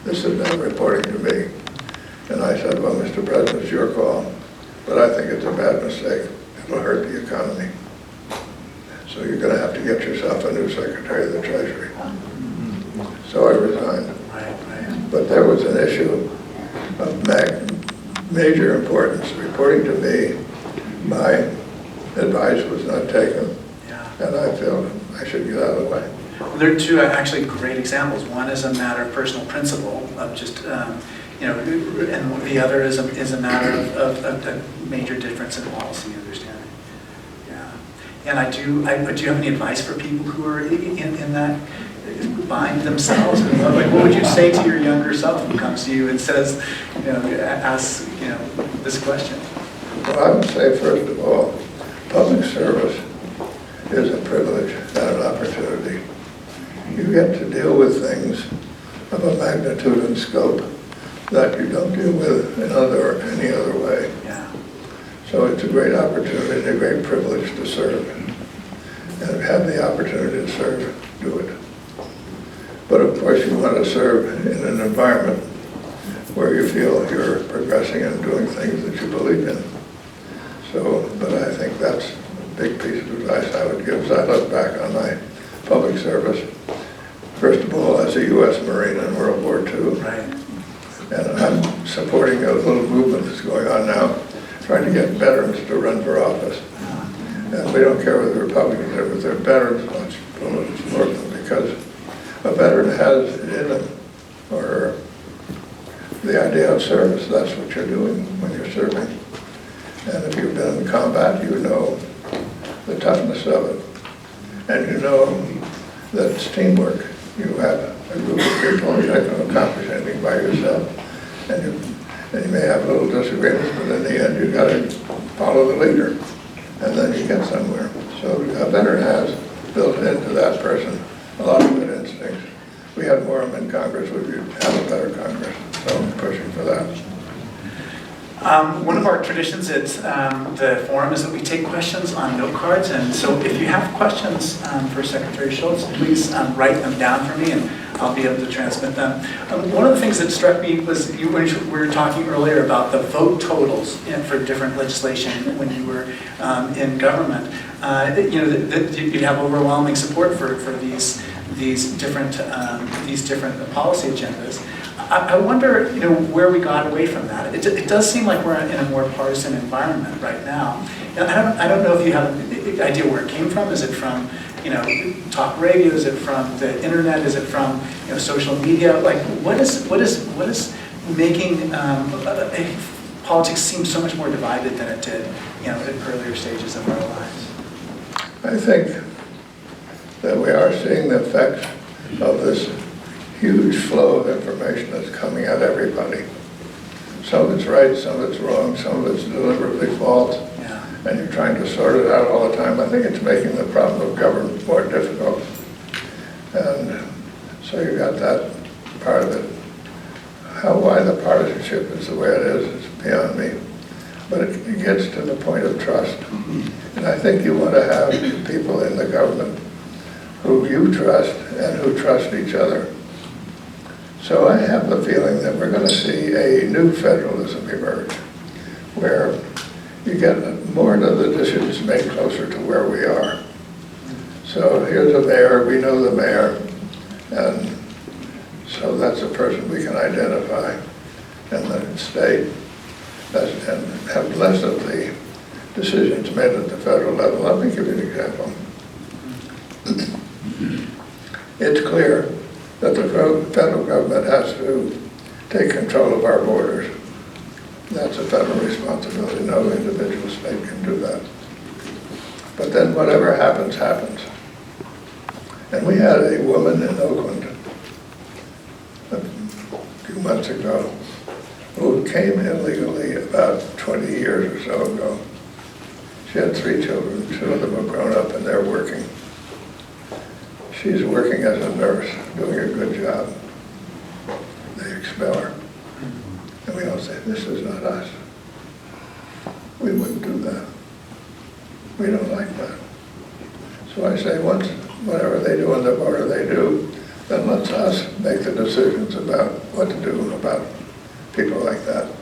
this is now reporting to me. And I said, well, Mr. President, it's your call, but I think it's a bad mistake. It'll hurt the economy. So you're going to have to get yourself a new Secretary of the Treasury. So I resigned. But there was an issue of major importance reporting to me. My advice was not taken, and I feel I should get out of the way. Well, there are two actually great examples. One is a matter of personal principle of just, and the other is a matter of a major difference in policy understanding. Yeah, and do you have any advice for people who are in that bind themselves? Like, what would you say to your younger self who comes to you and says, asks, this question? Well, I would say, first of all, public service is a privilege and an opportunity. You get to deal with things of a magnitude and scope that you don't deal with in any other way. Yeah. So it's a great opportunity and a great privilege to serve. And if you have the opportunity to serve, do it. But of course you want to serve in an environment where you feel you're progressing and doing things that you believe in. So, but I think that's a big piece of advice I would give as I look back on my public service. First of all, as a U.S. Marine in World War II. Right. And I'm supporting a little movement that's going on now, trying to get veterans to run for office. And we don't care whether Republicans are, but they're veterans much more than because a veteran has it in him, or the idea of service. That's what you're doing when you're serving. And if you've been in combat, you know the toughness of it. And you know that it's teamwork. You have a group of people, you're not going to accomplish anything by yourself. And you may have little disagreements, but in the end, you've got to follow the leader. And then you get somewhere. So a veteran has built into that person a lot of good instincts. If we had more of them in Congress, we'd have a better Congress. So I'm pushing for that. One of our traditions at the forum is that we take questions on note cards, and so if you have questions for Secretary Schultz, please write them down for me and I'll be able to transmit them. One of the things that struck me was when we were talking earlier about the vote totals for different legislation when you were in government. You have overwhelming support for these different policy agendas. I wonder, where we got away from that. It does seem like we're in a more partisan environment right now. And I don't know if you have an idea where it came from. Is it from, talk radio? Is it from the internet? Is it from, social media? Like, what is making politics seem so much more divided than it did, at earlier stages of our lives? I think that we are seeing the effects of this huge flow of information that's coming at everybody. Some of it's right, some of it's wrong, some of it's deliberately false, and you're trying to sort it out all the time. I think it's making the problem of government more difficult. And so you got that part of it. Why the partisanship is the way it is beyond me. But it gets to the point of trust. And I think you want to have people in the government who you trust and who trust each other. So I have the feeling that we're going to see a new federalism emerge, where you get more of the decisions made closer to where we are. So here's a mayor, we know the mayor, and so that's a person we can identify in the state and have less of the decisions made at the federal level. Let me give you an example. It's clear that the federal government has to take control of our borders. That's a federal responsibility. No individual state can do that. But then whatever happens, happens. And we had a woman in Oakland a few months ago who came illegally about 20 years or so ago. She had 3 children. 2 of them have grown up and they're working. She's working as a nurse, doing a good job. They expel her. And we all say, this is not us. We wouldn't do that. We don't like that. So I say, whatever they do on the border they do, then let's us make the decisions about what to do about people like that.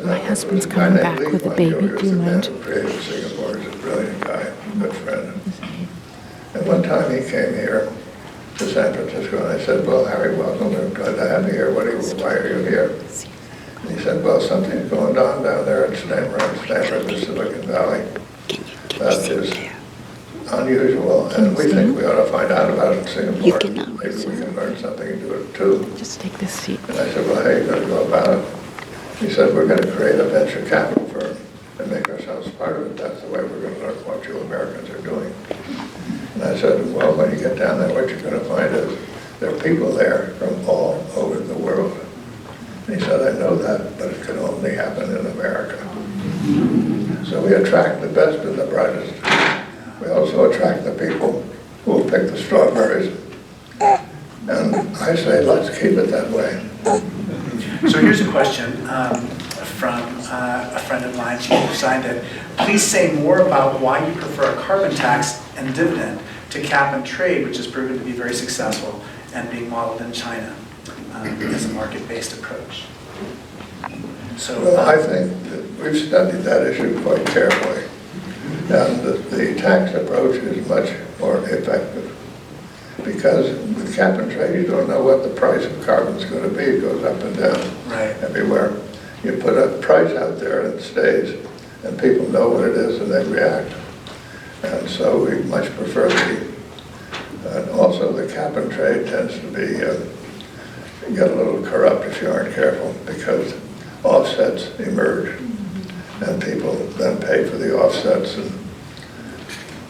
My husband's coming back with a baby. Do you mind? Created Singapore is a brilliant guy, a good friend. And one time he came here to San Francisco, and I said, well, Harry, welcome. We're glad to have you here. Why are you here? And he said, well, something's going on down there at Stanford, the Silicon Valley. That is unusual, and we think we ought to find out about it in Singapore. Maybe we can learn something and do it too. Just take this seat. And I said, well, how are you going to go about it? He said, we're going to create a venture capital firm and make ourselves part of it. That's the way we're going to learn what you Americans are doing. And I said, well, when you get down there, what you're going to find is there are people there from all over the world. And he said, I know that, but it can only happen in America. So we attract the best and the brightest. We also attract the people who will pick the strawberries. And I say, let's keep it that way. So here's a question from a friend of mine who signed it. Please say more about why you prefer a carbon tax and dividend to cap and trade, which has proven to be very successful and being modeled in China as a market-based approach. So, well, I think that we've studied that issue quite carefully. And the tax approach is much more effective. Because with cap and trade, you don't know what the price of carbon is going to be. It goes up and down everywhere. You put a price out there and it stays, and people know what it is and they react. And so we much prefer and also the cap and trade tends to be, get a little corrupt if you aren't careful, because offsets emerge. And people then pay for the offsets, and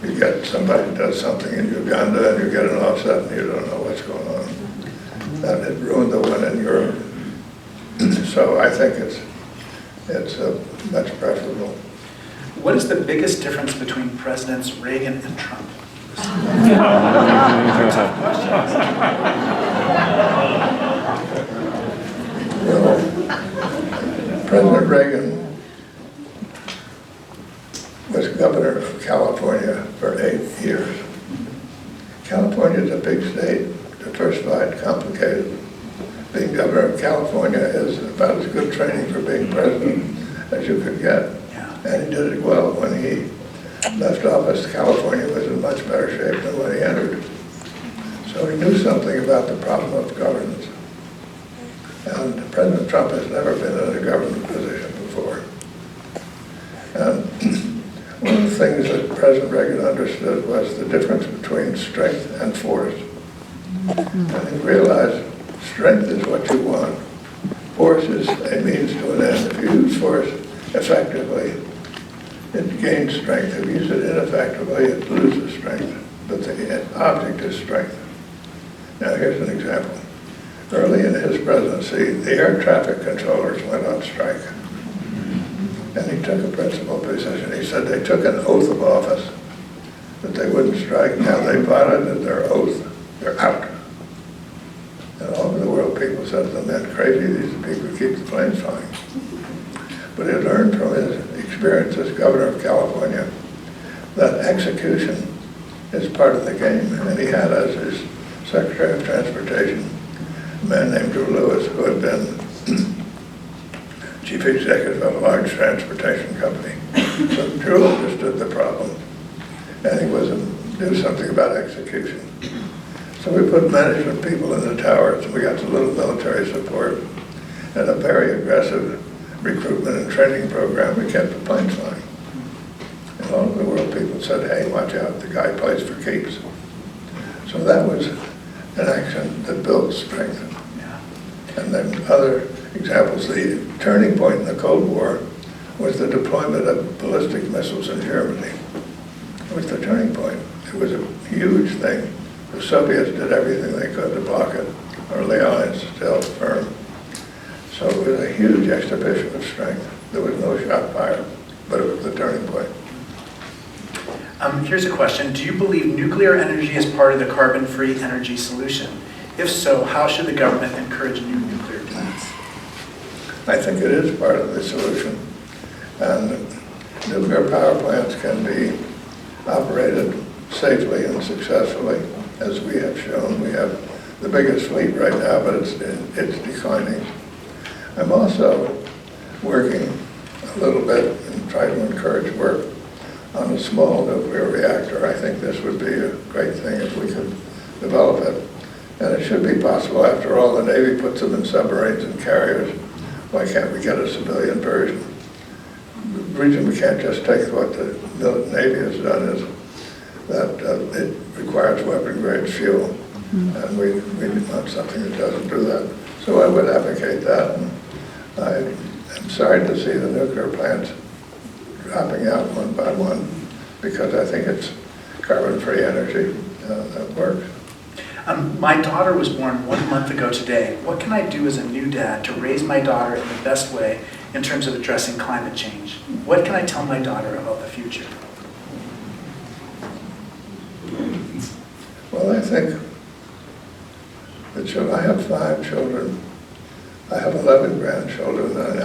you get somebody does something in Uganda and you get an offset and you don't know what's going on. And it ruined the one in Europe. So I think it's much preferable. what is the biggest difference between Presidents Reagan and Trump? Well, President Reagan was governor of California for 8 years. California is a big state, diversified, complicated. Being governor of California is about as good training for being president as you could get. And he did it well. When he left office, California was in much better shape than when he entered. So he knew something about the problem of governance. And President Trump has never been in a government position before. And one of the things that President Reagan understood was the difference between strength and force. And he realized strength is what you want. Force is a means to an end. If you use force effectively, it gains strength. If you use it ineffectively, it loses strength. But the object is strength. Now here's an example. Early in his presidency, the air traffic controllers went on strike. And he took a principled position. He said they took an oath of office that they wouldn't strike. Now they violated their oath. They're out. And all over the world, people said to them, "Men crazy, these people keep the planes flying." But he learned from his experience as governor of California that execution is part of the game. And he had as his Secretary of Transportation a man named Drew Lewis, who had been chief executive of a large transportation company. So Drew understood the problem, and he knew something about execution. So we put management people in the towers, and we got a little military support, and a very aggressive recruitment and training program. We kept the planes flying. And all over the world, people said, "Hey, watch out, the guy plays for keeps." So that was an action that built strength. And then other examples, the turning point in the Cold War was the deployment of ballistic missiles in Germany. It was the turning point. It was a huge thing. The Soviets did everything they could to block it, or the Allies held firm. So it was a huge exhibition of strength. There was no shot fired, but it was the turning point. Here's a question. Do you believe nuclear energy is part of the carbon-free energy solution? If so, how should the government encourage new nuclear plants? I think it is part of the solution. And nuclear power plants can be operated safely and successfully, as we have shown. We have the biggest fleet right now, but it's declining. I'm also working a little bit and trying to encourage work on a small nuclear reactor. I think this would be a great thing if we could develop it. And it should be possible. After all, the Navy puts them in submarines and carriers. Why can't we get a civilian version? The reason we can't just take what the Navy has done is that it requires weapon-grade fuel. And we want something that doesn't do that. So I would advocate that. And I am sorry to see the nuclear plants dropping out one by one, because I think it's carbon-free energy that works. My daughter was born 1 month ago today. What can I do as a new dad to raise my daughter in the best way in terms of addressing climate change? What can I tell my daughter about the future? Well, I think I have 5 children. I have 11 grandchildren, and